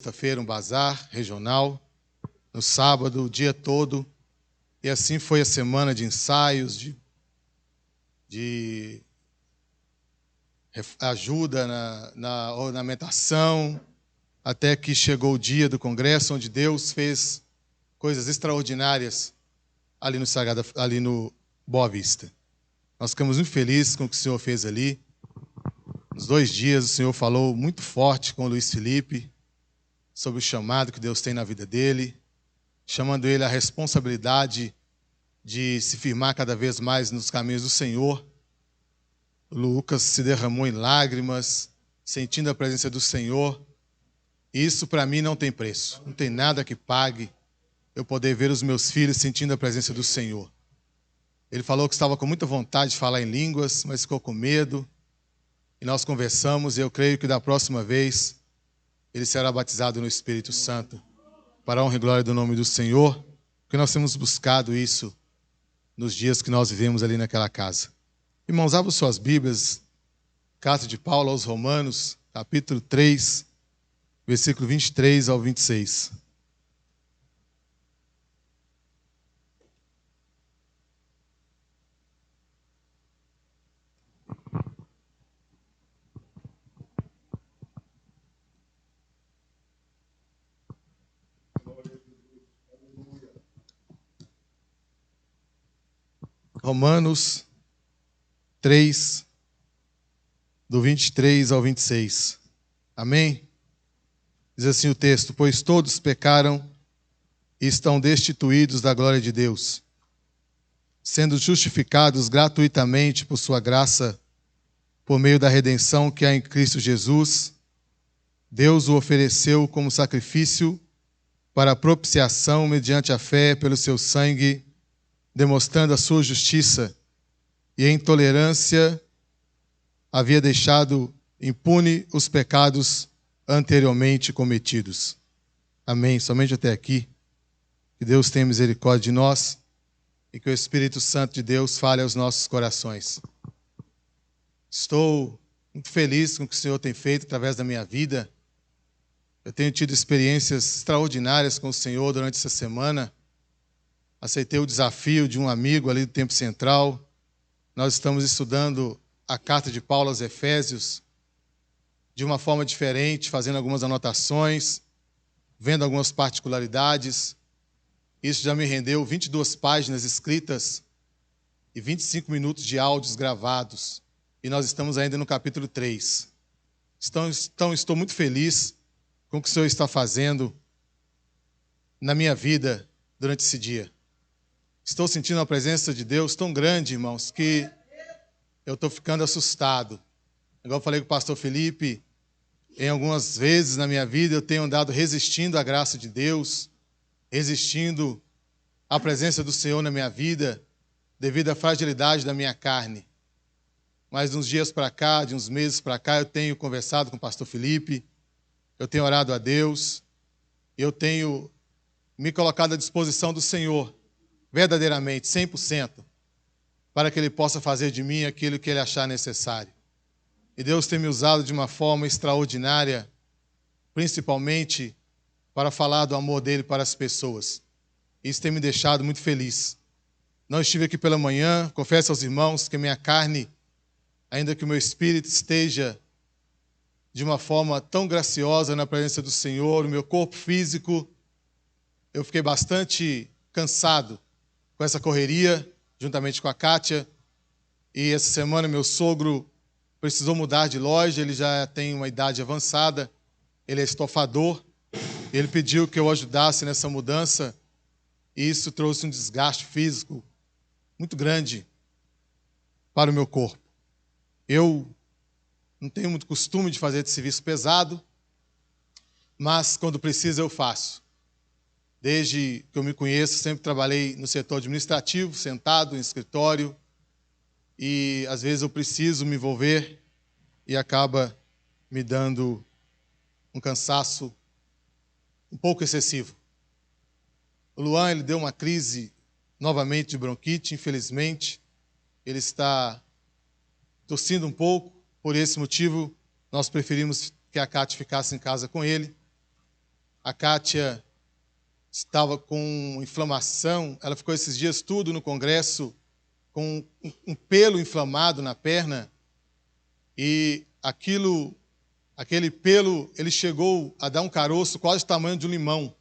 sexta-feira um bazar regional, no sábado o dia todo, e assim foi a semana de ensaios, de ajuda na ornamentação, até que chegou o dia do congresso, onde Deus fez coisas extraordinárias ali no Boa Vista. Nós ficamos muito felizes com o que o Senhor fez ali. Nos 2 dias o Senhor falou muito forte com o Luiz Felipe sobre o chamado que Deus tem na vida dele, chamando ele à responsabilidade de se firmar cada vez mais nos caminhos do Senhor. O Lucas se derramou em lágrimas, sentindo a presença do Senhor. E isso para mim não tem preço, não tem nada que pague eu poder ver os meus filhos sentindo a presença do Senhor. Ele falou que estava com muita vontade de falar em línguas, mas ficou com medo. E nós conversamos e eu creio que da próxima vez ele será batizado no Espírito Santo, para a honra e glória do nome do Senhor, porque nós temos buscado isso nos dias que nós vivemos ali naquela casa. Irmãos, abram suas Bíblias, carta de Paulo aos Romanos, capítulo 3, versículo 23 ao 26. Romanos 3, do 23 ao 26. Amém? Diz assim o texto: pois todos pecaram e estão destituídos da glória de Deus, sendo justificados gratuitamente por sua graça, por meio da redenção que há em Cristo Jesus. Deus o ofereceu como sacrifício para a propiciação mediante a fé pelo seu sangue, demonstrando a sua justiça, e em tolerância havia deixado impune os pecados anteriormente cometidos. Amém. Somente até aqui. Que Deus tenha misericórdia de nós e que o Espírito Santo de Deus fale aos nossos corações. Estou muito feliz com o que o Senhor tem feito através da minha vida. Eu tenho tido experiências extraordinárias com o Senhor durante essa semana. Aceitei o desafio de um amigo ali do Tempo Central. Nós estamos estudando a carta de Paulo aos Efésios de uma forma diferente, fazendo algumas anotações, vendo algumas particularidades. Isso já me rendeu 22 páginas escritas e 25 minutos de áudios gravados. E nós estamos ainda no capítulo 3. Então estou muito feliz com o que o Senhor está fazendo na minha vida durante esse dia. Estou sentindo a presença de Deus tão grande, irmãos, que eu estou ficando assustado. Igual eu falei com o pastor Felipe, em algumas vezes na minha vida eu tenho andado resistindo à graça de Deus, resistindo à presença do Senhor na minha vida, devido à fragilidade da minha carne. Mas de uns dias para cá, de uns meses para cá, eu tenho conversado com o pastor Felipe, eu tenho orado a Deus, eu tenho me colocado à disposição do Senhor, verdadeiramente, 100%, para que Ele possa fazer de mim aquilo que Ele achar necessário. E Deus tem me usado de uma forma extraordinária, principalmente para falar do amor dEle para as pessoas. Isso tem me deixado muito feliz. Não estive aqui pela manhã, confesso aos irmãos que minha carne, ainda que o meu espírito esteja de uma forma tão graciosa na presença do Senhor, o meu corpo físico, eu fiquei bastante cansado com essa correria, juntamente com a Kátia. E essa semana meu sogro precisou mudar de loja, ele já tem uma idade avançada, ele é estofador, ele pediu que eu ajudasse nessa mudança, e isso trouxe um desgaste físico muito grande para o meu corpo. Eu não tenho muito costume de fazer esse serviço pesado, mas quando precisa eu faço. Desde que eu me conheço, sempre trabalhei no setor administrativo, sentado em escritório, e às vezes eu preciso me envolver e acaba me dando um cansaço um pouco excessivo. O Luan, ele deu uma crise novamente de bronquite, infelizmente. Ele está tossindo um pouco, por esse motivo nós preferimos que a Cátia ficasse em casa com ele. A Kátia estava com inflamação, ela ficou esses dias tudo no congresso com um pelo inflamado na perna, e aquele pelo, ele chegou a dar um caroço quase do tamanho de um limão.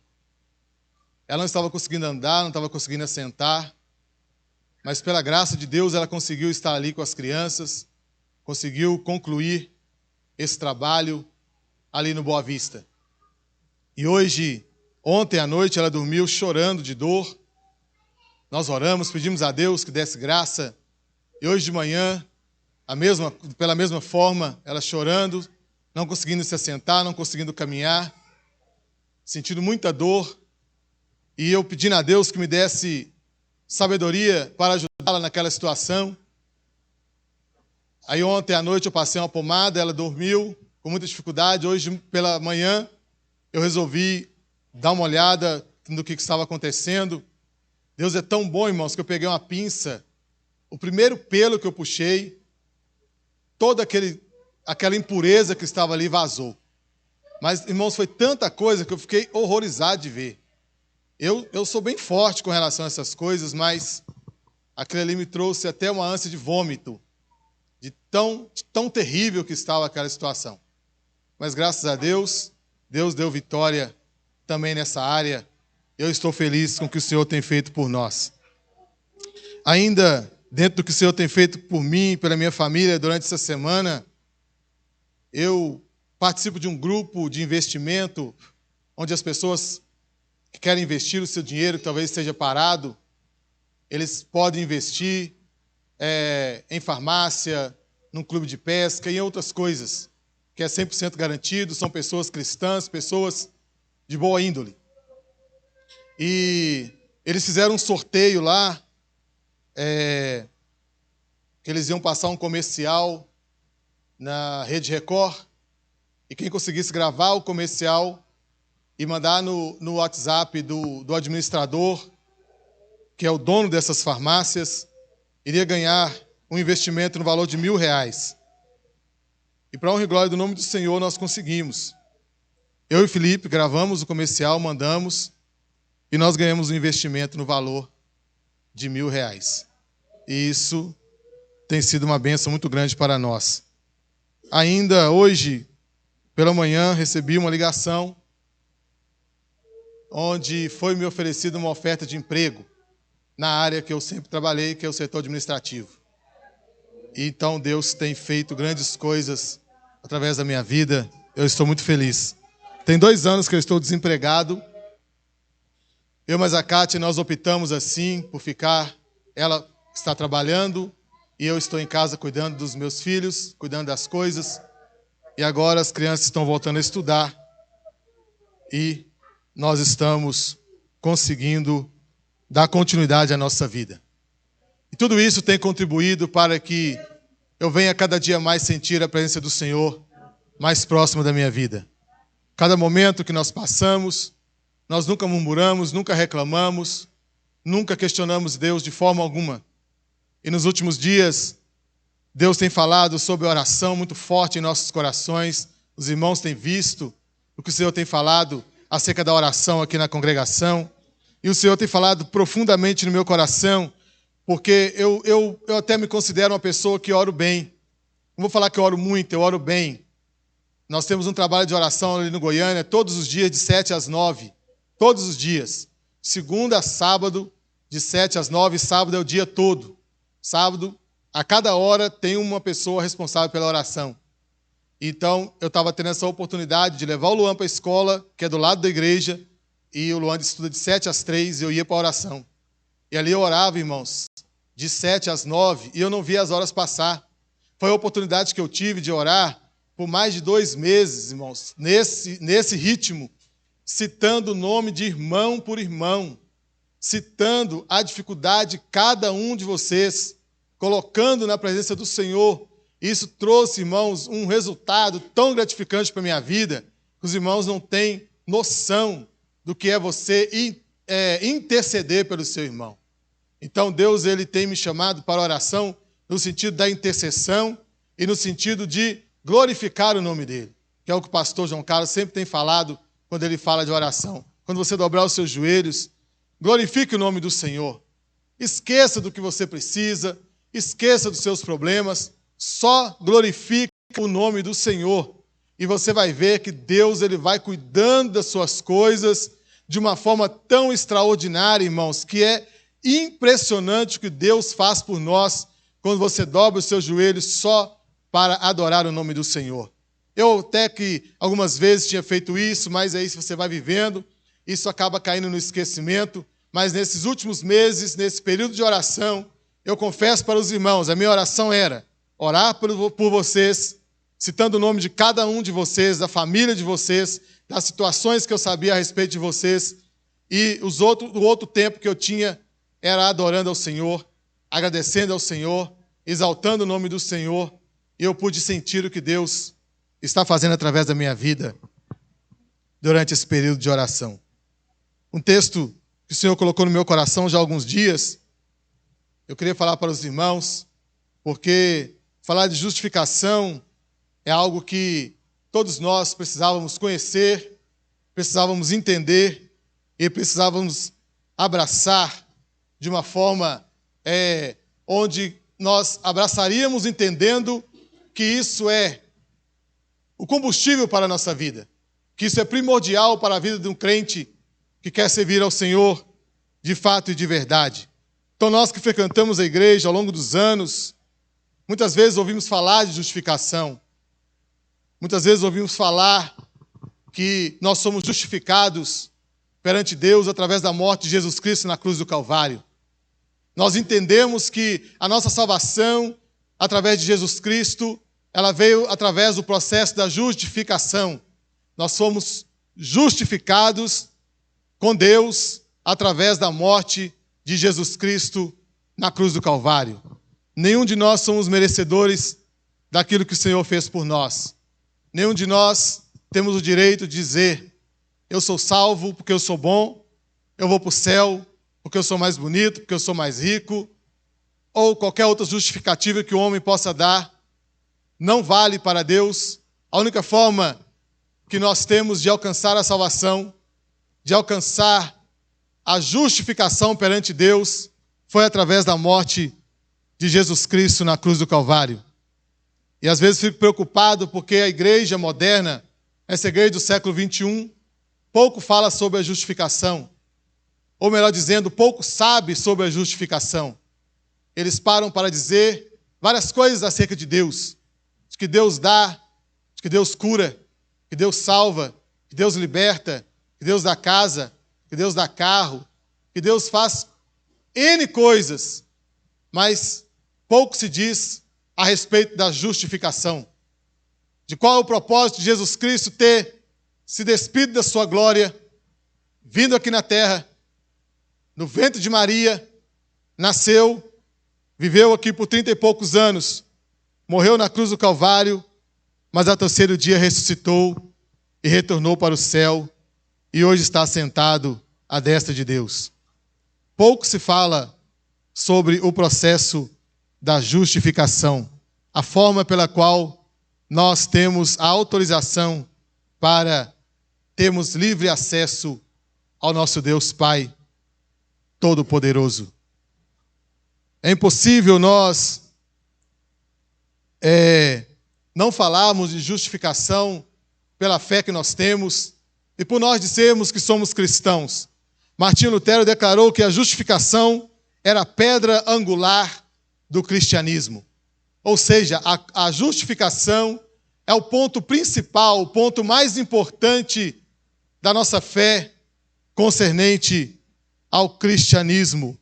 Ela não estava conseguindo andar, não estava conseguindo assentar, mas pela graça de Deus ela conseguiu estar ali com as crianças, conseguiu concluir esse trabalho ali no Boa Vista. E ontem à noite, ela dormiu chorando de dor. Nós oramos, pedimos a Deus que desse graça. E hoje de manhã, pela mesma forma, ela chorando, não conseguindo se assentar, não conseguindo caminhar, sentindo muita dor. E eu pedindo a Deus que me desse sabedoria para ajudá-la naquela situação. Aí ontem à noite eu passei uma pomada, ela dormiu com muita dificuldade. Hoje pela manhã eu resolvi dar uma olhada no que estava acontecendo. Deus é tão bom, irmãos, que eu peguei uma pinça, o primeiro pelo que eu puxei, toda aquela impureza que estava ali vazou. Mas, irmãos, foi tanta coisa que eu fiquei horrorizado de ver. Eu sou bem forte com relação a essas coisas, mas aquilo ali me trouxe até uma ânsia de vômito, de tão terrível que estava aquela situação. Mas, graças a Deus, Deus deu vitória também nessa área. Eu estou feliz com o que o Senhor tem feito por nós. Ainda dentro do que o Senhor tem feito por mim e pela minha família durante essa semana, eu participo de um grupo de investimento onde as pessoas que querem investir o seu dinheiro, que talvez esteja parado, eles podem investir em farmácia, num clube de pesca e em outras coisas, que é 100% garantido, são pessoas cristãs, pessoas de boa índole. E eles fizeram um sorteio lá, que eles iam passar um comercial na Rede Record, e quem conseguisse gravar o comercial e mandar no WhatsApp do administrador, que é o dono dessas farmácias, iria ganhar um investimento no valor de R$1.000. E para honra e glória do nome do Senhor, nós conseguimos. Eu e Felipe gravamos o comercial, mandamos, e nós ganhamos um investimento no valor de R$1.000. E isso tem sido uma bênção muito grande para nós. Ainda hoje, pela manhã, recebi uma ligação onde foi me oferecida uma oferta de emprego na área que eu sempre trabalhei, que é o setor administrativo. E então Deus tem feito grandes coisas através da minha vida. Eu estou muito feliz. Tem 2 anos que eu estou desempregado. Eu mais a Kátia, nós optamos assim por ficar. Ela está trabalhando e eu estou em casa cuidando dos meus filhos, cuidando das coisas. E agora as crianças estão voltando a estudar. E nós estamos conseguindo dar continuidade à nossa vida. E tudo isso tem contribuído para que eu venha cada dia mais sentir a presença do Senhor mais próxima da minha vida. Cada momento que nós passamos, nós nunca murmuramos, nunca reclamamos, nunca questionamos Deus de forma alguma. E nos últimos dias, Deus tem falado sobre oração muito forte em nossos corações. Os irmãos têm visto o que o Senhor tem falado acerca da oração aqui na congregação. E o Senhor tem falado profundamente no meu coração, porque eu até me considero uma pessoa que oro bem. Não vou falar que eu oro muito, eu oro bem. Nós temos um trabalho de oração ali no Goiânia, todos os dias, de 7 às 9. Todos os dias. Segunda a sábado, de 7 às 9. Sábado é o dia todo. Sábado, a cada hora, tem uma pessoa responsável pela oração. Então, eu estava tendo essa oportunidade de levar o Luan para a escola, que é do lado da igreja, e o Luan estuda de 7 às 3, e eu ia para a oração. E ali eu orava, irmãos, de 7 às 9, e eu não via as horas passar. Foi a oportunidade que eu tive de orar por mais de 2 meses, irmãos, nesse ritmo, citando o nome de irmão por irmão, citando a dificuldade de cada um de vocês, colocando na presença do Senhor. Isso trouxe, irmãos, um resultado tão gratificante para a minha vida, que os irmãos não têm noção do que é você interceder pelo seu irmão. Então, Deus ele tem me chamado para a oração no sentido da intercessão e no sentido de glorificar o nome dele, que é o que o pastor João Carlos sempre tem falado quando ele fala de oração. Quando você dobrar os seus joelhos, glorifique o nome do Senhor. Esqueça do que você precisa, esqueça dos seus problemas, só glorifique o nome do Senhor. E você vai ver que Deus ele vai cuidando das suas coisas de uma forma tão extraordinária, irmãos, que é impressionante o que Deus faz por nós quando você dobra os seus joelhos só para adorar o nome do Senhor. Eu até que algumas vezes tinha feito isso, mas aí se você vai vivendo, isso acaba caindo no esquecimento. Mas nesses últimos meses, nesse período de oração, eu confesso para os irmãos, a minha oração era orar por vocês, citando o nome de cada um de vocês, da família de vocês, das situações que eu sabia a respeito de vocês. E o outro tempo que eu tinha era adorando ao Senhor, agradecendo ao Senhor, exaltando o nome do Senhor. E eu pude sentir o que Deus está fazendo através da minha vida durante esse período de oração. Um texto que o Senhor colocou no meu coração já há alguns dias, eu queria falar para os irmãos, porque falar de justificação é algo que todos nós precisávamos conhecer, precisávamos entender e precisávamos abraçar de uma forma onde nós abraçaríamos entendendo que isso é o combustível para a nossa vida, que isso é primordial para a vida de um crente que quer servir ao Senhor de fato e de verdade. Então nós que frequentamos a igreja ao longo dos anos, muitas vezes ouvimos falar de justificação, muitas vezes ouvimos falar que nós somos justificados perante Deus através da morte de Jesus Cristo na cruz do Calvário. Nós entendemos que a nossa salvação, através de Jesus Cristo, ela veio através do processo da justificação. Nós somos justificados com Deus através da morte de Jesus Cristo na cruz do Calvário. Nenhum de nós somos merecedores daquilo que o Senhor fez por nós. Nenhum de nós temos o direito de dizer: eu sou salvo porque eu sou bom, eu vou para o céu porque eu sou mais bonito, porque eu sou mais rico, ou qualquer outra justificativa que o homem possa dar. Não vale para Deus. A única forma que nós temos de alcançar a salvação, de alcançar a justificação perante Deus, foi através da morte de Jesus Cristo na cruz do Calvário. E às vezes fico preocupado porque a igreja moderna, essa igreja do século 21, pouco fala sobre a justificação. Ou melhor dizendo, pouco sabe sobre a justificação. Eles param para dizer várias coisas acerca de Deus. De que Deus dá, de que Deus cura, que Deus salva, que Deus liberta, que Deus dá casa, que Deus dá carro, que Deus faz N coisas, mas pouco se diz a respeito da justificação. De qual é o propósito de Jesus Cristo ter se despido da sua glória, vindo aqui na terra, no ventre de Maria, nasceu, viveu aqui por 30 e poucos anos, morreu na cruz do Calvário, mas ao terceiro dia ressuscitou e retornou para o céu, e hoje está sentado à destra de Deus. Pouco se fala sobre o processo da justificação, a forma pela qual nós temos a autorização para termos livre acesso ao nosso Deus Pai Todo-Poderoso. É impossível nós não falarmos de justificação pela fé que nós temos e por nós dizermos que somos cristãos. Martinho Lutero declarou que a justificação era a pedra angular do cristianismo. Ou seja, a justificação é o ponto principal, o ponto mais importante da nossa fé concernente ao cristianismo.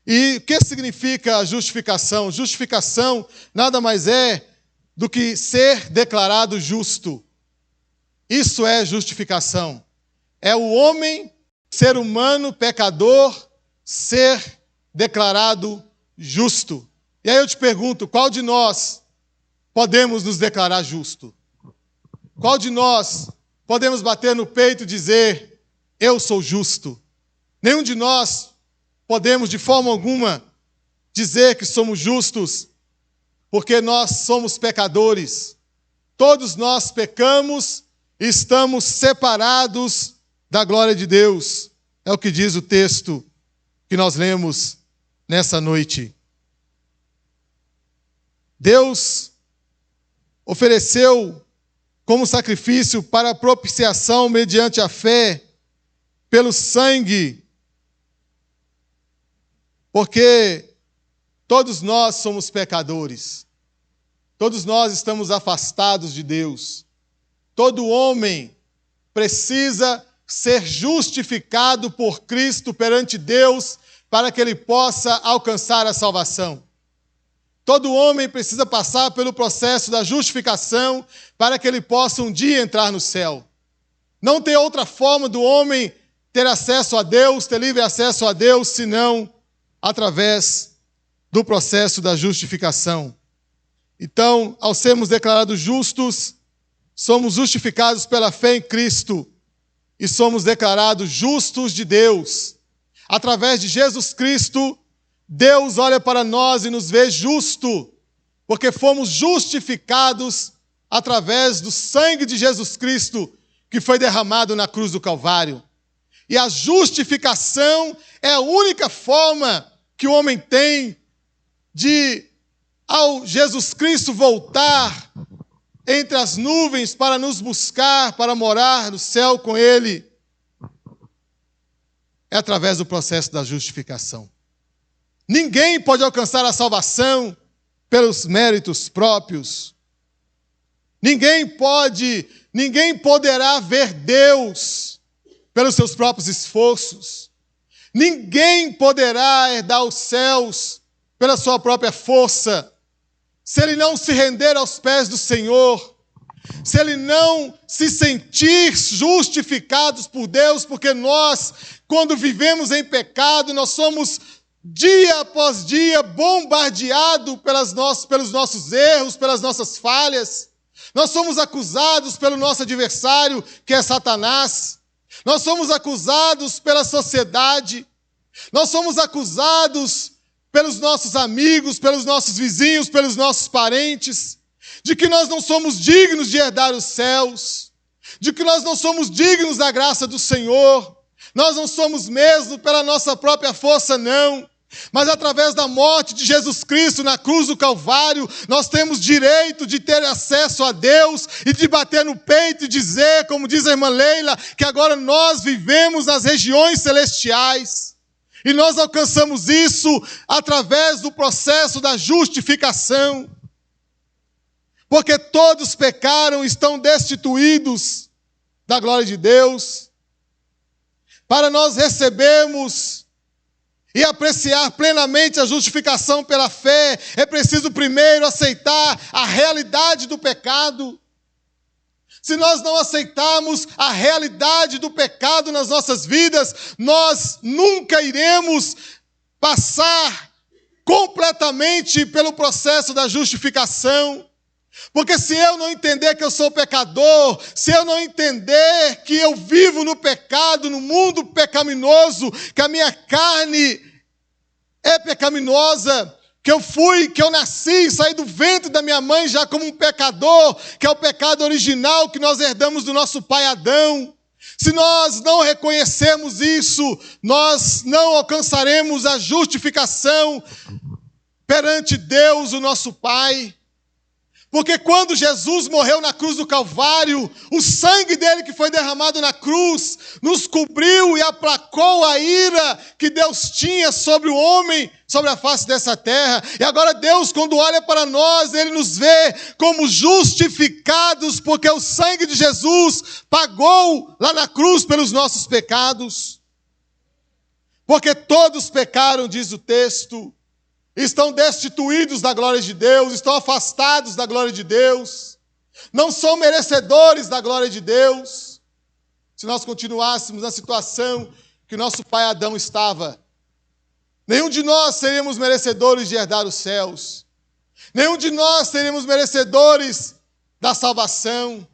E o que significa a justificação? Justificação nada mais é do que ser declarado justo. Isso é justificação. É o homem, ser humano, pecador, ser declarado justo. E aí eu te pergunto, qual de nós podemos nos declarar justo? Qual de nós podemos bater no peito e dizer: eu sou justo? Nenhum de nós podemos, de forma alguma, dizer que somos justos, porque nós somos pecadores. Todos nós pecamos e estamos separados da glória de Deus. É o que diz o texto que nós lemos nessa noite. Deus ofereceu como sacrifício para a propiciação mediante a fé pelo sangue, porque todos nós somos pecadores, todos nós estamos afastados de Deus, todo homem precisa ser justificado por Cristo perante Deus para que ele possa alcançar a salvação. Todo homem precisa passar pelo processo da justificação para que ele possa um dia entrar no céu. Não tem outra forma do homem ter acesso a Deus, ter livre acesso a Deus, senão através do processo da justificação. Então, ao sermos declarados justos, somos justificados pela fé em Cristo e somos declarados justos de Deus. Através de Jesus Cristo, Deus olha para nós e nos vê justo, porque fomos justificados através do sangue de Jesus Cristo, que foi derramado na cruz do Calvário. E a justificação é a única forma que o homem tem de, ao Jesus Cristo voltar entre as nuvens para nos buscar, para morar no céu com Ele, é através do processo da justificação. Ninguém pode alcançar a salvação pelos méritos próprios. Ninguém poderá ver Deus pelos seus próprios esforços. Ninguém poderá herdar os céus pela sua própria força, se ele não se render aos pés do Senhor, se ele não se sentir justificados por Deus, porque nós, quando vivemos em pecado, nós somos dia após dia bombardeados pelos nossos erros, pelas nossas falhas. Nós somos acusados pelo nosso adversário, que é Satanás. Nós somos acusados pela sociedade. Nós somos acusados pelos nossos amigos, pelos nossos vizinhos, pelos nossos parentes, de que nós não somos dignos de herdar os céus, de que nós não somos dignos da graça do Senhor. Nós não somos mesmo pela nossa própria força, não. Mas através da morte de Jesus Cristo na cruz do Calvário, nós temos direito de ter acesso a Deus e de bater no peito e dizer, como diz a irmã Leila, que agora nós vivemos nas regiões celestiais. E nós alcançamos isso através do processo da justificação. Porque todos pecaram e estão destituídos da glória de Deus. Para nós recebermos e apreciar plenamente a justificação pela fé, é preciso primeiro aceitar a realidade do pecado. Se nós não aceitarmos a realidade do pecado nas nossas vidas, nós nunca iremos passar completamente pelo processo da justificação. Porque se eu não entender que eu sou pecador, se eu não entender que eu vivo no pecado, no mundo pecaminoso, que a minha carne é pecaminosa, que eu nasci e saí do ventre da minha mãe já como um pecador, que é o pecado original que nós herdamos do nosso pai Adão. Se nós não reconhecermos isso, nós não alcançaremos a justificação perante Deus, o nosso Pai. Porque quando Jesus morreu na cruz do Calvário, o sangue dele que foi derramado na cruz nos cobriu e aplacou a ira que Deus tinha sobre o homem, sobre a face dessa terra. E agora Deus, quando olha para nós, Ele nos vê como justificados, porque o sangue de Jesus pagou lá na cruz pelos nossos pecados. Porque todos pecaram, diz o texto, estão destituídos da glória de Deus, estão afastados da glória de Deus, não são merecedores da glória de Deus. Se nós continuássemos na situação que nosso pai Adão estava, nenhum de nós seríamos merecedores de herdar os céus, nenhum de nós seríamos merecedores da salvação,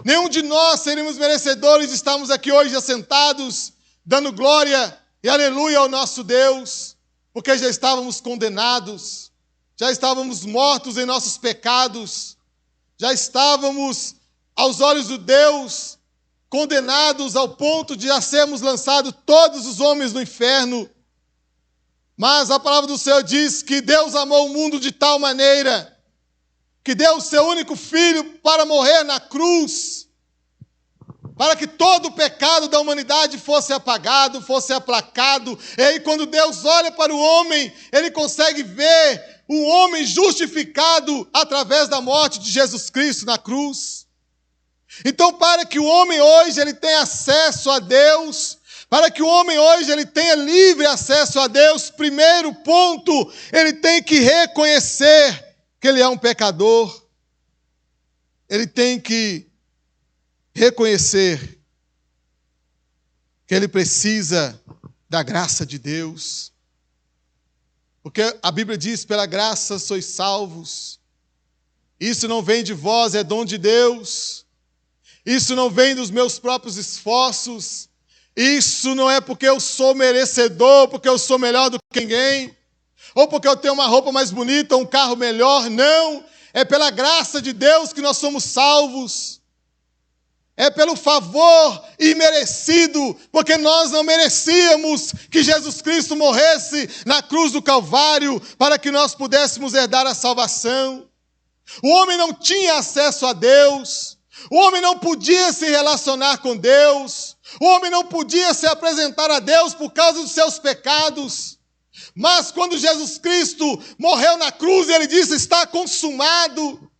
nenhum de nós seríamos merecedores de estarmos aqui hoje assentados, dando glória e aleluia ao nosso Deus, porque já estávamos condenados, já estávamos mortos em nossos pecados, já estávamos, aos olhos de Deus, condenados ao ponto de já sermos lançados todos os homens no inferno. Mas a palavra do Senhor diz que Deus amou o mundo de tal maneira que deu o seu único filho para morrer na cruz, para que todo o pecado da humanidade fosse apagado, fosse aplacado. E aí quando Deus olha para o homem, ele consegue ver o homem justificado através da morte de Jesus Cristo na cruz. Então, para que o homem hoje ele tenha acesso a Deus, para que o homem hoje ele tenha livre acesso a Deus, primeiro ponto, ele tem que reconhecer que ele é um pecador. Ele tem que reconhecer que ele precisa da graça de Deus. Porque a Bíblia diz, pela graça sois salvos. Isso não vem de vós, é dom de Deus. Isso não vem dos meus próprios esforços. Isso não é porque eu sou merecedor, porque eu sou melhor do que ninguém, ou porque eu tenho uma roupa mais bonita, um carro melhor. Não, é pela graça de Deus que nós somos salvos. É pelo favor imerecido, porque nós não merecíamos que Jesus Cristo morresse na cruz do Calvário para que nós pudéssemos herdar a salvação. O homem não tinha acesso a Deus, o homem não podia se relacionar com Deus, o homem não podia se apresentar a Deus por causa dos seus pecados. Mas quando Jesus Cristo morreu na cruz, ele disse, está consumado.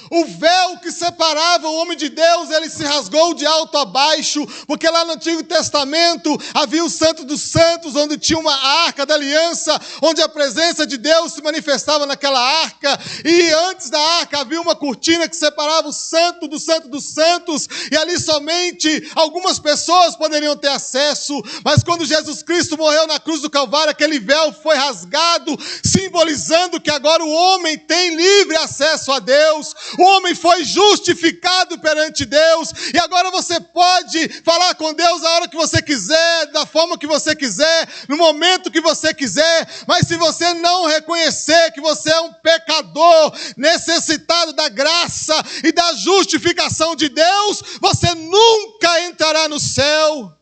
O véu que separava o homem de Deus, ele se rasgou de alto a baixo, porque lá no Antigo Testamento havia o Santo dos Santos, onde tinha uma arca da aliança, onde a presença de Deus se manifestava naquela arca, e antes da arca havia uma cortina que separava o Santo dos Santos, e ali somente algumas pessoas poderiam ter acesso. Mas quando Jesus Cristo morreu na cruz do Calvário, aquele véu foi rasgado, simbolizando que agora o homem tem livre acesso a Deus. O homem foi justificado perante Deus, e agora você pode falar com Deus a hora que você quiser, da forma que você quiser, no momento que você quiser. Mas se você não reconhecer que você é um pecador, necessitado da graça e da justificação de Deus, você nunca entrará no céu.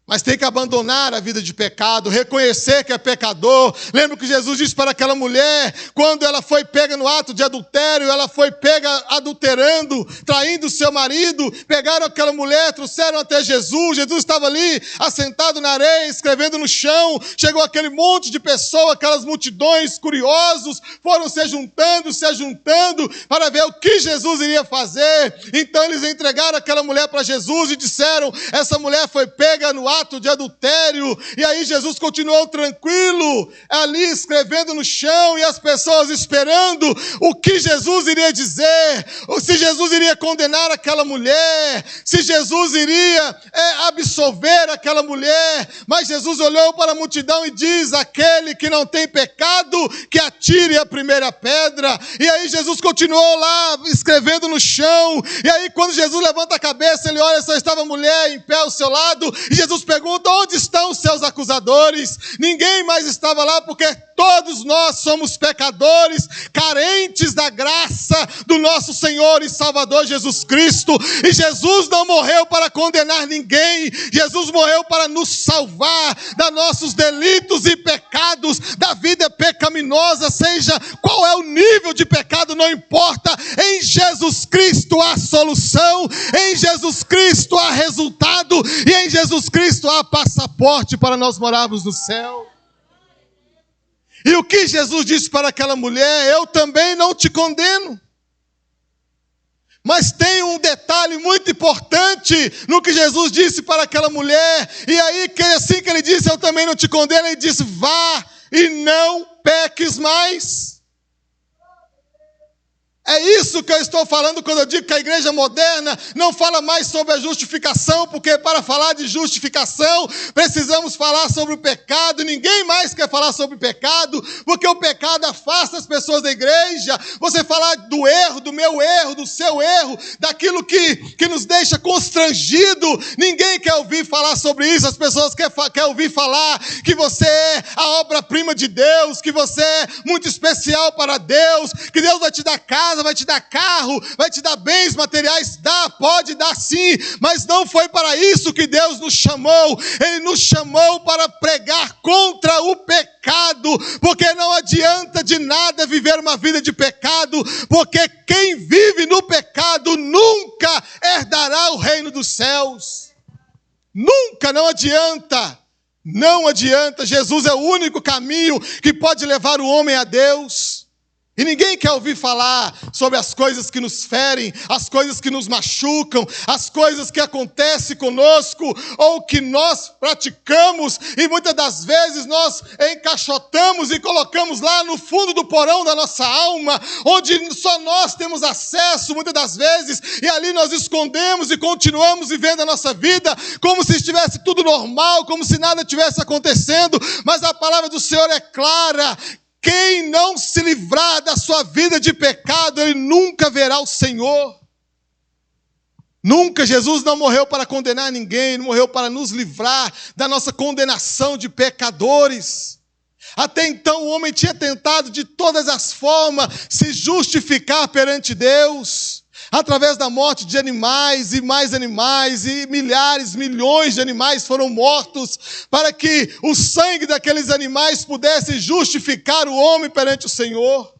Mas tem que abandonar a vida de pecado, reconhecer que é pecador. Lembra que Jesus disse para aquela mulher, quando ela foi pega no ato de adultério, ela foi pega adulterando, traindo seu marido, pegaram aquela mulher, trouxeram até Jesus. Jesus estava ali, assentado na areia, escrevendo no chão. Chegou aquele monte de pessoas, aquelas multidões curiosos, foram se ajuntando para ver o que Jesus iria fazer. Então eles entregaram aquela mulher para Jesus e disseram, essa mulher foi pega no ato de adultério. E aí Jesus continuou tranquilo, ali escrevendo no chão, e as pessoas esperando o que Jesus iria dizer, ou se Jesus iria condenar aquela mulher, se Jesus iria absolver aquela mulher. Mas Jesus olhou para a multidão e diz, aquele que não tem pecado, que atire a primeira pedra. E aí Jesus continuou lá, escrevendo no chão, e aí quando Jesus levanta a cabeça, ele olha, só estava a mulher em pé ao seu lado, e Jesus pergunta, onde estão os seus acusadores? Ninguém mais estava lá, porque todos nós somos pecadores, carentes da graça do nosso Senhor e Salvador Jesus Cristo. E Jesus não morreu para condenar ninguém, Jesus morreu para nos salvar dos nossos delitos e pecados, da vida pecaminosa, seja qual é o nível de pecado, não importa. Em Jesus Cristo há solução, em Jesus Cristo há resultado, e em Jesus Cristo há passaporte para nós morarmos no céu. E o que Jesus disse para aquela mulher? Eu também não te condeno. Mas tem um detalhe muito importante no que Jesus disse para aquela mulher. E aí, assim que ele disse, eu também não te condeno, ele disse, vá e não peques mais. É isso que eu estou falando quando eu digo que a igreja moderna não fala mais sobre a justificação, porque para falar de justificação precisamos falar sobre o pecado. Ninguém mais quer falar sobre o pecado, porque o pecado afasta as pessoas da igreja. Você falar do erro, do meu erro, do seu erro, daquilo que nos deixa constrangido, ninguém quer ouvir falar sobre isso. As pessoas querem ouvir falar que você é a obra-prima de Deus, que você é muito especial para Deus, que Deus vai te dar casa, casa, vai te dar carro, vai te dar bens materiais. Dá, pode dar sim, mas não foi para isso que Deus nos chamou. Ele nos chamou para pregar contra o pecado, porque não adianta de nada viver uma vida de pecado, porque quem vive no pecado nunca herdará o reino dos céus. Nunca, não adianta. Não adianta, Jesus é o único caminho que pode levar o homem a Deus. E ninguém quer ouvir falar sobre as coisas que nos ferem, as coisas que nos machucam, as coisas que acontecem conosco, ou que nós praticamos, e muitas das vezes nós encaixotamos e colocamos lá no fundo do porão da nossa alma, onde só nós temos acesso, muitas das vezes, e ali nós escondemos e continuamos vivendo a nossa vida, como se estivesse tudo normal, como se nada estivesse acontecendo, mas a palavra do Senhor é clara. Quem não se livrar da sua vida de pecado, ele nunca verá o Senhor. Nunca. Jesus não morreu para condenar ninguém, ele morreu para nos livrar da nossa condenação de pecadores. Até então o homem tinha tentado de todas as formas se justificar perante Deus, através da morte de animais e mais animais, e milhares, milhões de animais foram mortos, para que o sangue daqueles animais pudesse justificar o homem perante o Senhor.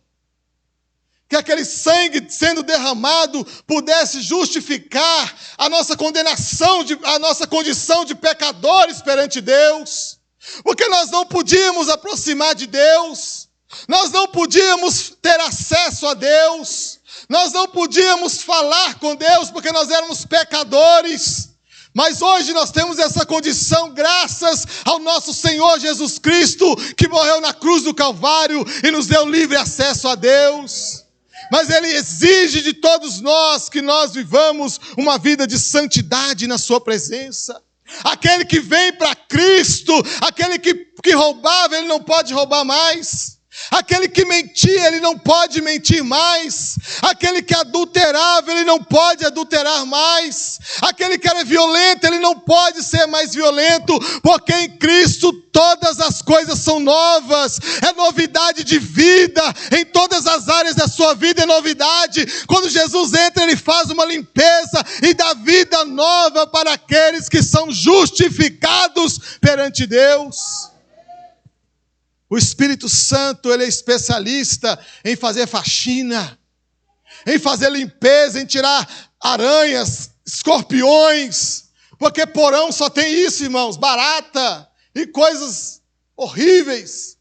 Que aquele sangue sendo derramado pudesse justificar a nossa condenação, a nossa condição de pecadores perante Deus. Porque nós não podíamos aproximar de Deus, nós não podíamos ter acesso a Deus, nós não podíamos falar com Deus porque nós éramos pecadores. Mas hoje nós temos essa condição graças ao nosso Senhor Jesus Cristo, que morreu na cruz do Calvário e nos deu livre acesso a Deus. Mas Ele exige de todos nós que nós vivamos uma vida de santidade na sua presença. Aquele que vem para Cristo, aquele que roubava, ele não pode roubar mais. Aquele que mentia, ele não pode mentir mais. Aquele que adulterava, ele não pode adulterar mais. Aquele que era violento, ele não pode ser mais violento, porque em Cristo todas as coisas são novas. É novidade de vida, em todas as áreas da sua vida é novidade. Quando Jesus entra, ele faz uma limpeza e dá vida nova para aqueles que são justificados perante Deus. O Espírito Santo, ele é especialista em fazer faxina, em fazer limpeza, em tirar aranhas, escorpiões, porque porão só tem isso, irmãos, barata e coisas horríveis.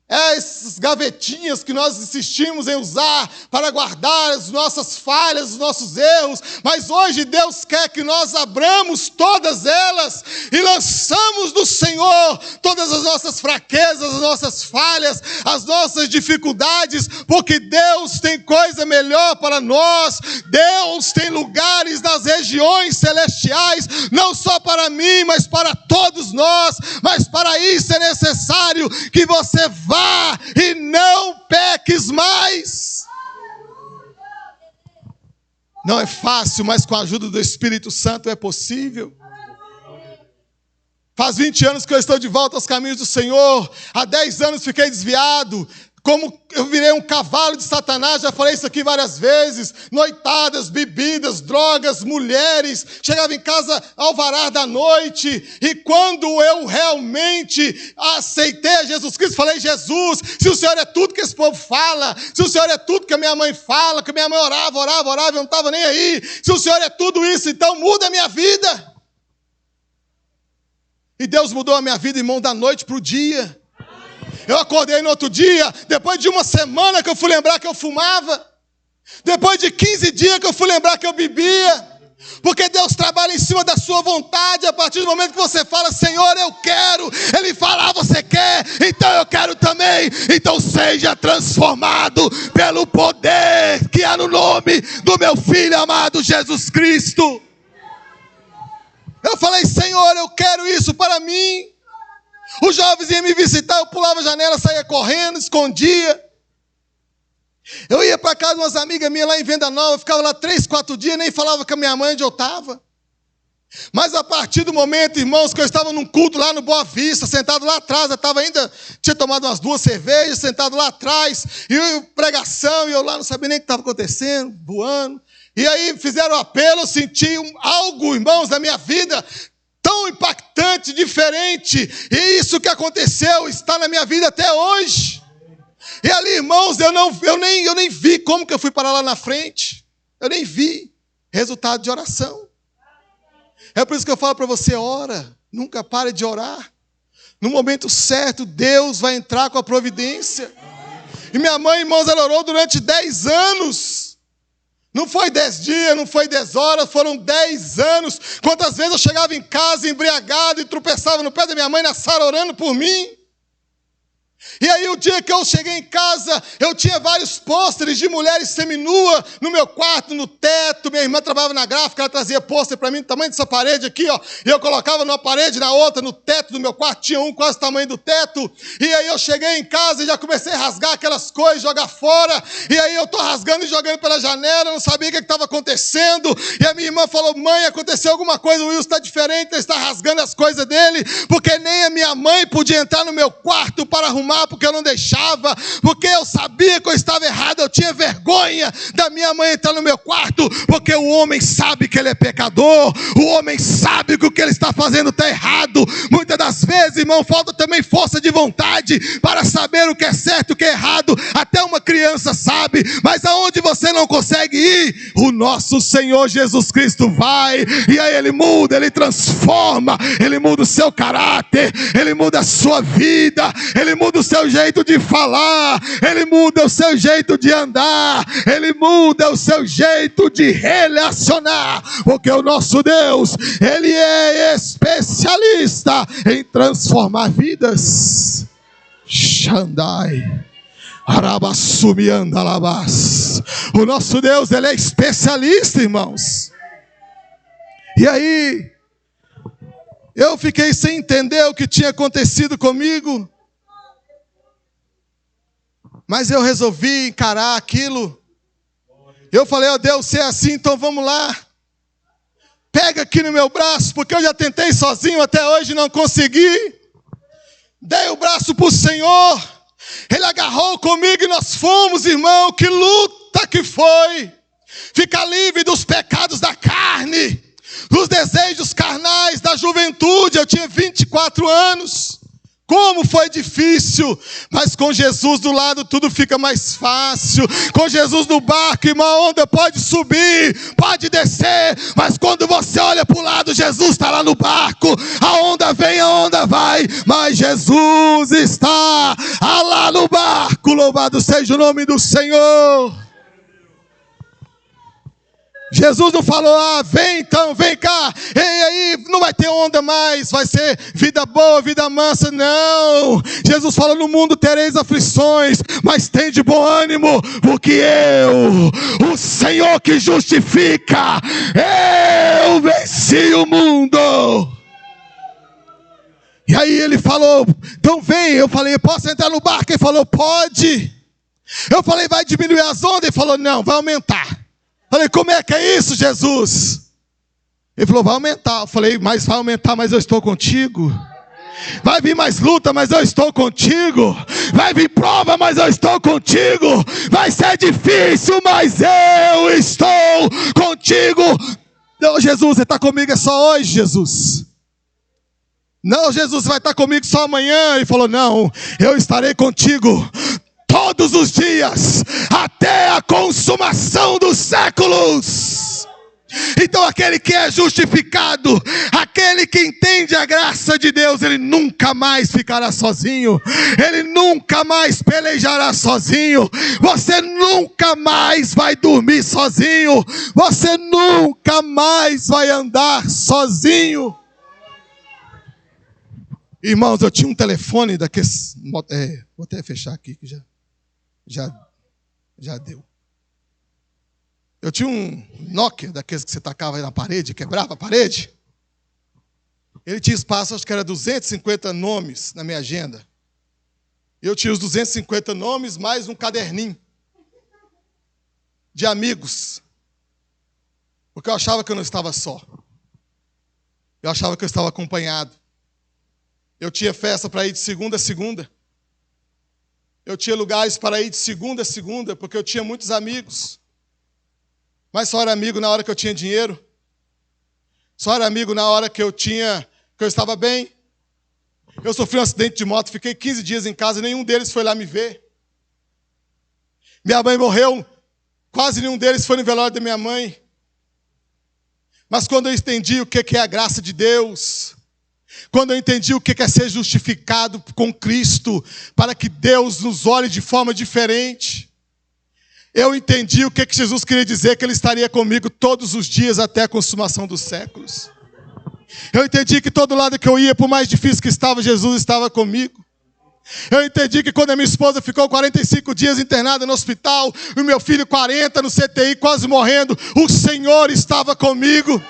Essas gavetinhas que nós insistimos em usar para guardar as nossas falhas, os nossos erros, mas hoje Deus quer que nós abramos todas elas e lançamos no Senhor todas as nossas fraquezas, as nossas falhas, as nossas dificuldades, porque Deus tem coisa melhor para nós. Deus tem lugares nas regiões celestiais, não só para mim, mas para todos nós. Mas para isso é necessário que você vá e não peques mais. Não é fácil, mas com a ajuda do Espírito Santo é possível. Faz 20 anos que eu estou de volta aos caminhos do Senhor. Há 10 anos fiquei desviado. Como eu virei um cavalo de Satanás, já falei isso aqui várias vezes, noitadas, bebidas, drogas, mulheres, chegava em casa ao varar da noite, e quando eu realmente aceitei a Jesus Cristo, falei: Jesus, se o Senhor é tudo que esse povo fala, se o Senhor é tudo que a minha mãe fala, que a minha mãe orava, eu não estava nem aí, se o Senhor é tudo isso, então muda a minha vida. E Deus mudou a minha vida, irmão, da noite para o dia. Eu acordei no outro dia, depois de uma semana que eu fui lembrar que eu fumava, depois de 15 dias que eu fui lembrar que eu bebia, porque Deus trabalha em cima da sua vontade. A partir do momento que você fala: Senhor, eu quero, Ele fala: você quer, então eu quero também. Então seja transformado pelo poder que há no nome do meu Filho amado Jesus Cristo. Eu falei: Senhor, eu quero isso para mim. Os jovens iam me visitar, eu pulava a janela, saía correndo, escondia. Eu ia para casa de umas amigas minhas lá em Venda Nova, ficava lá 3, 4 dias, nem falava com a minha mãe onde eu estava. Mas a partir do momento, irmãos, que eu estava num culto lá no Boa Vista, sentado lá atrás, tinha tomado umas 2 cervejas, sentado lá atrás, e pregação, e eu lá não sabia nem o que estava acontecendo, voando. E aí fizeram o apelo, eu senti algo, irmãos, na minha vida, tão impactante, diferente, e isso que aconteceu está na minha vida até hoje. E ali, irmãos, eu nem vi como que eu fui parar lá na frente, eu nem vi resultado de oração. É por isso que eu falo para você, ora, nunca pare de orar. No momento certo, Deus vai entrar com a providência. E minha mãe, irmãos, ela orou durante 10 anos. Não foi 10 dias, não foi 10 horas, foram 10 anos. Quantas vezes eu chegava em casa embriagado e tropeçava no pé da minha mãe na sala orando por mim. E aí o dia que eu cheguei em casa, eu tinha vários pôsteres de mulheres seminuas no meu quarto, no teto. Minha irmã trabalhava na gráfica, ela trazia pôster para mim, do tamanho dessa parede aqui, ó. E eu colocava numa parede, na outra, no teto do meu quarto, tinha um quase o tamanho do teto. E aí eu cheguei em casa e já comecei a rasgar aquelas coisas, jogar fora. E aí eu tô rasgando e jogando pela janela, não sabia o que estava acontecendo. E a minha irmã falou, mãe, aconteceu alguma coisa, o Wilson está diferente, ele está rasgando as coisas dele, porque nem a minha mãe podia entrar no meu quarto para arrumar, porque eu não deixava, porque eu sabia que eu estava errado, eu tinha vergonha da minha mãe entrar no meu quarto, porque o homem sabe que ele é pecador, o homem sabe que o que ele está fazendo está errado. Muitas das vezes, irmão, falta também força de vontade para saber o que é certo e o que é errado. Até uma criança sabe, mas aonde você não consegue ir, o nosso Senhor Jesus Cristo vai, e aí ele muda, ele transforma, ele muda o seu caráter, ele muda a sua vida, ele muda o seu jeito de falar, ele muda o seu jeito de andar, ele muda o seu jeito de relacionar, porque o nosso Deus, ele é especialista em transformar vidas. Xandai, Arabassumi andalabás. O nosso Deus, ele é especialista, irmãos. E aí, eu fiquei sem entender o que tinha acontecido comigo. Mas eu resolvi encarar aquilo. Eu falei, ó Deus, se é assim, então vamos lá. Pega aqui no meu braço, porque eu já tentei sozinho até hoje e não consegui. Dei o braço para o Senhor. Ele agarrou comigo e nós fomos, irmão. Que luta que foi. Ficar livre dos pecados da carne, dos desejos carnais da juventude. Eu tinha 24 anos. Como foi difícil, mas com Jesus do lado tudo fica mais fácil. Com Jesus no barco, irmão, a onda pode subir, pode descer, mas quando você olha para o lado, Jesus está lá no barco. A onda vem, a onda vai, mas Jesus está lá no barco. Louvado seja o nome do Senhor. Jesus não falou, vem então, vem cá, e aí não vai ter onda mais, vai ser vida boa, vida mansa. Não, Jesus falou, no mundo tereis aflições, mas tem de bom ânimo, porque eu, o Senhor que justifica, eu venci o mundo. E aí ele falou, então vem. Eu falei, posso entrar no barco? Ele falou, pode. Eu falei, vai diminuir as ondas? Ele falou, não, vai aumentar. Falei, como é que é isso, Jesus? Ele falou, vai aumentar. Eu falei, mas vai aumentar, mas eu estou contigo. Vai vir mais luta, mas eu estou contigo. Vai vir prova, mas eu estou contigo. Vai ser difícil, mas eu estou contigo. Não, Jesus, você está comigo é só hoje, Jesus. Não, Jesus, você vai estar comigo só amanhã. Ele falou, não, eu estarei contigo todos os dias, até a consumação dos séculos. Então aquele que é justificado, aquele que entende a graça de Deus, ele nunca mais ficará sozinho, ele nunca mais pelejará sozinho, você nunca mais vai dormir sozinho, você nunca mais vai andar sozinho. Irmãos, eu tinha um telefone daqueles, vou até fechar aqui que já deu. Eu tinha um Nokia, daqueles que você tacava aí na parede, quebrava a parede. Ele tinha espaço, acho que era 250 nomes na minha agenda. Eu tinha os 250 nomes, mais um caderninho de amigos. Porque eu achava que eu não estava só. Eu achava que eu estava acompanhado. Eu tinha festa para ir de segunda a segunda. Eu tinha lugares para ir de segunda a segunda, porque eu tinha muitos amigos. Mas só era amigo na hora que eu tinha dinheiro. Só era amigo na hora que eu estava bem. Eu sofri um acidente de moto, fiquei 15 dias em casa, nenhum deles foi lá me ver. Minha mãe morreu, quase nenhum deles foi no velório da minha mãe. Mas quando eu entendi o que é a graça de Deus, quando eu entendi o que é ser justificado com Cristo, para que Deus nos olhe de forma diferente, eu entendi o que Jesus queria dizer, que Ele estaria comigo todos os dias até a consumação dos séculos. Eu entendi que todo lado que eu ia, por mais difícil que estava, Jesus estava comigo. Eu entendi que quando a minha esposa ficou 45 dias internada no hospital, e o meu filho 40 no CTI, quase morrendo, o Senhor estava comigo.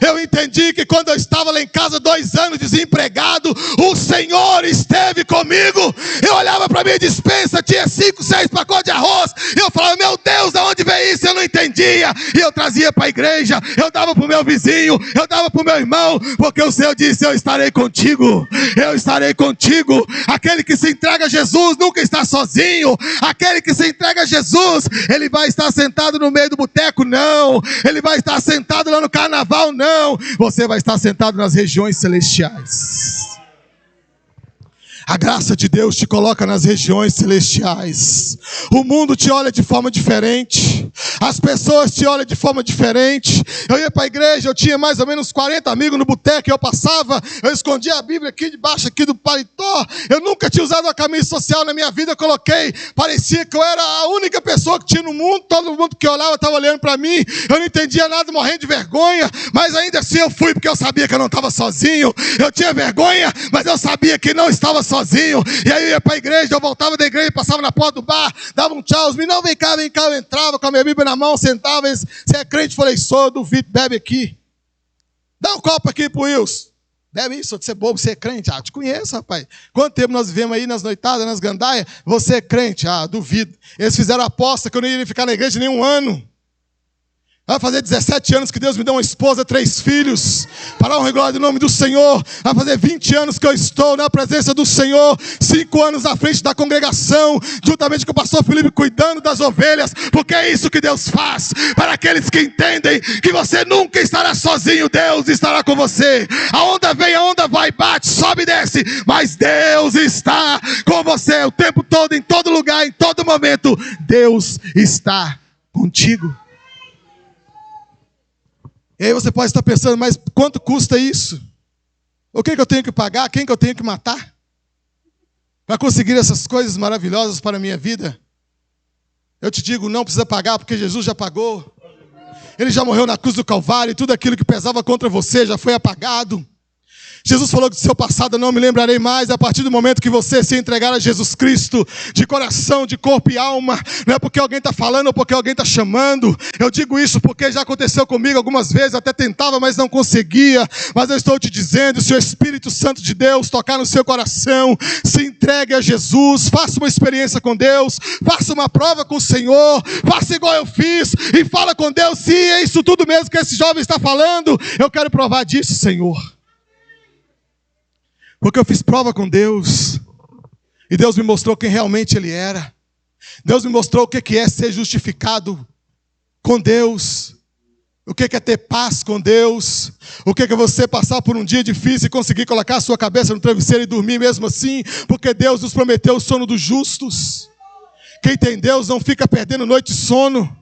Eu entendi que quando eu estava lá em casa 2 anos desempregado, o Senhor esteve comigo. Eu olhava para a minha despensa, tinha 5, 6 pacotes de arroz, e eu falava, meu Deus, de onde vem isso? Eu não entendia, e eu trazia para a igreja, eu dava para o meu vizinho, eu dava para o meu irmão, porque o Senhor disse, eu estarei contigo, eu estarei contigo. Aquele que se entrega a Jesus nunca está sozinho. Aquele que se entrega a Jesus, ele vai estar sentado no meio do boteco? Não. Ele vai estar sentado lá no carnaval? Não. Você vai estar sentado nas regiões celestiais. A graça de Deus te coloca nas regiões celestiais. O mundo te olha de forma diferente. As pessoas te olham de forma diferente. Eu ia para a igreja, eu tinha mais ou menos 40 amigos no boteco, eu passava, eu escondia a Bíblia aqui debaixo aqui do paletó. Eu nunca tinha usado uma camisa social na minha vida, eu coloquei. Parecia que eu era a única pessoa que tinha no mundo. Todo mundo que olhava estava olhando para mim. Eu não entendia nada, morrendo de vergonha. Mas ainda assim eu fui, porque eu sabia que eu não estava sozinho. Eu tinha vergonha, mas eu sabia que não estava sozinho. E aí eu ia para a igreja, eu voltava da igreja, passava na porta do bar, dava um tchau, os meninos, não, vem cá, eu entrava com a minha Bíblia na mão, sentava, eles, você é crente? Eu falei, sou, eu duvido, bebe aqui. Dá um copo aqui pro Wilson. Bebe isso, você é bobo, você é crente? Ah, te conheço, rapaz. Quanto tempo nós vivemos aí nas noitadas, nas gandaias? Você é crente? Ah, duvido. Eles fizeram a aposta que eu não ia ficar na igreja nem um ano. Vai fazer 17 anos que Deus me deu uma esposa, 3 filhos, para a honra e glória do nome do Senhor. Vai fazer 20 anos que eu estou na presença do Senhor, 5 anos à frente da congregação, juntamente com o pastor Felipe, cuidando das ovelhas, porque é isso que Deus faz, para aqueles que entendem que você nunca estará sozinho, Deus estará com você. A onda vem, a onda vai, bate, sobe e desce, mas Deus está com você o tempo todo, em todo lugar, em todo momento. Deus está contigo. E aí você pode estar pensando, mas quanto custa isso? O que eu tenho que pagar? Quem que eu tenho que matar? Para conseguir essas coisas maravilhosas para a minha vida? Eu te digo, não precisa pagar, porque Jesus já pagou. Ele já morreu na cruz do Calvário, e tudo aquilo que pesava contra você já foi apagado. Jesus falou que do seu passado eu não me lembrarei mais. A partir do momento que você se entregar a Jesus Cristo, de coração, de corpo e alma, não é porque alguém está falando ou porque alguém está chamando. Eu digo isso porque já aconteceu comigo algumas vezes, até tentava, mas não conseguia. Mas eu estou te dizendo, se o Espírito Santo de Deus tocar no seu coração, se entregue a Jesus, faça uma experiência com Deus, faça uma prova com o Senhor, faça igual eu fiz, e fala com Deus, se é isso tudo mesmo que esse jovem está falando, eu quero provar disso, Senhor. Porque eu fiz prova com Deus, e Deus me mostrou quem realmente Ele era. Deus me mostrou o que é ser justificado com Deus, o que é ter paz com Deus, o que é você passar por um dia difícil e conseguir colocar a sua cabeça no travesseiro e dormir mesmo assim, porque Deus nos prometeu o sono dos justos. Quem tem Deus não fica perdendo noite de sono.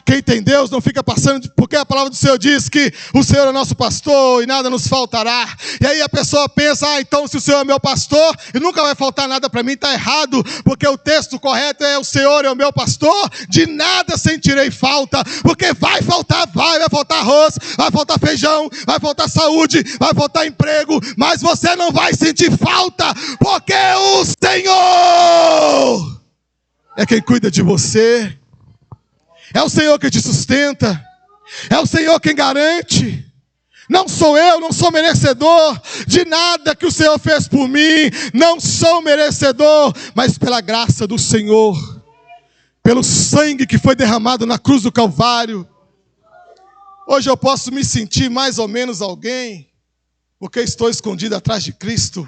Quem tem Deus não fica passando, porque a palavra do Senhor diz que o Senhor é nosso pastor e nada nos faltará. E aí a pessoa pensa, então se o Senhor é meu pastor e nunca vai faltar nada para mim, está errado, porque o texto correto é o Senhor é o meu pastor, de nada sentirei falta, porque vai faltar, vai faltar arroz, vai faltar feijão, vai faltar saúde, vai faltar emprego, mas você não vai sentir falta, porque o Senhor é quem cuida de você. É o Senhor que te sustenta. É o Senhor quem garante. Não sou eu, não sou merecedor de nada que o Senhor fez por mim. Não sou merecedor, mas pela graça do Senhor, pelo sangue que foi derramado na cruz do Calvário. Hoje eu posso me sentir mais ou menos alguém, porque estou escondido atrás de Cristo.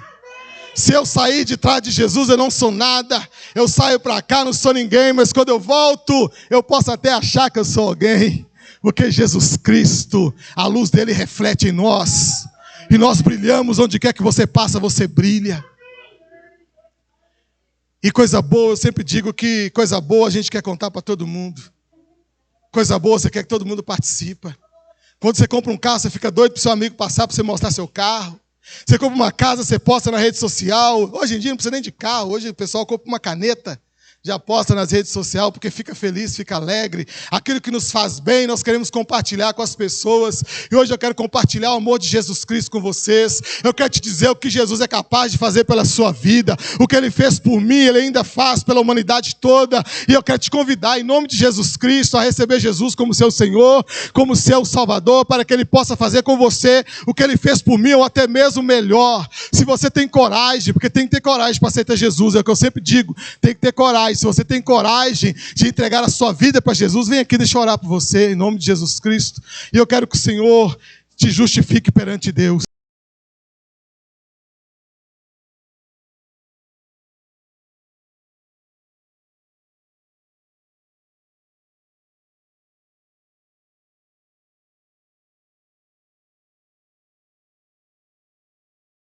Se eu sair de trás de Jesus, eu não sou nada. Eu saio para cá, não sou ninguém, mas quando eu volto, eu posso até achar que eu sou alguém. Porque Jesus Cristo, a luz dele reflete em nós. E nós brilhamos, onde quer que você passa, você brilha. E coisa boa, eu sempre digo que coisa boa a gente quer contar para todo mundo. Coisa boa, você quer que todo mundo participe. Quando você compra um carro, você fica doido para o seu amigo passar para você mostrar seu carro. Você compra uma casa, você posta na rede social. Hoje em dia não precisa nem de carro. Hoje o pessoal compra uma caneta, já posta nas redes sociais porque fica feliz, fica alegre. Aquilo que nos faz bem, nós queremos compartilhar com as pessoas. E hoje eu quero compartilhar o amor de Jesus Cristo com vocês. Eu quero te dizer o que Jesus é capaz de fazer pela sua vida. O que Ele fez por mim, Ele ainda faz pela humanidade toda. E eu quero te convidar, em nome de Jesus Cristo, a receber Jesus como seu Senhor, como seu Salvador, para que Ele possa fazer com você o que Ele fez por mim, ou até mesmo melhor. Se você tem coragem, porque tem que ter coragem para aceitar Jesus, é o que eu sempre digo, tem que ter coragem. Se você tem coragem de entregar a sua vida para Jesus, vem aqui, deixa eu orar por você, em nome de Jesus Cristo. E eu quero que o Senhor te justifique perante Deus.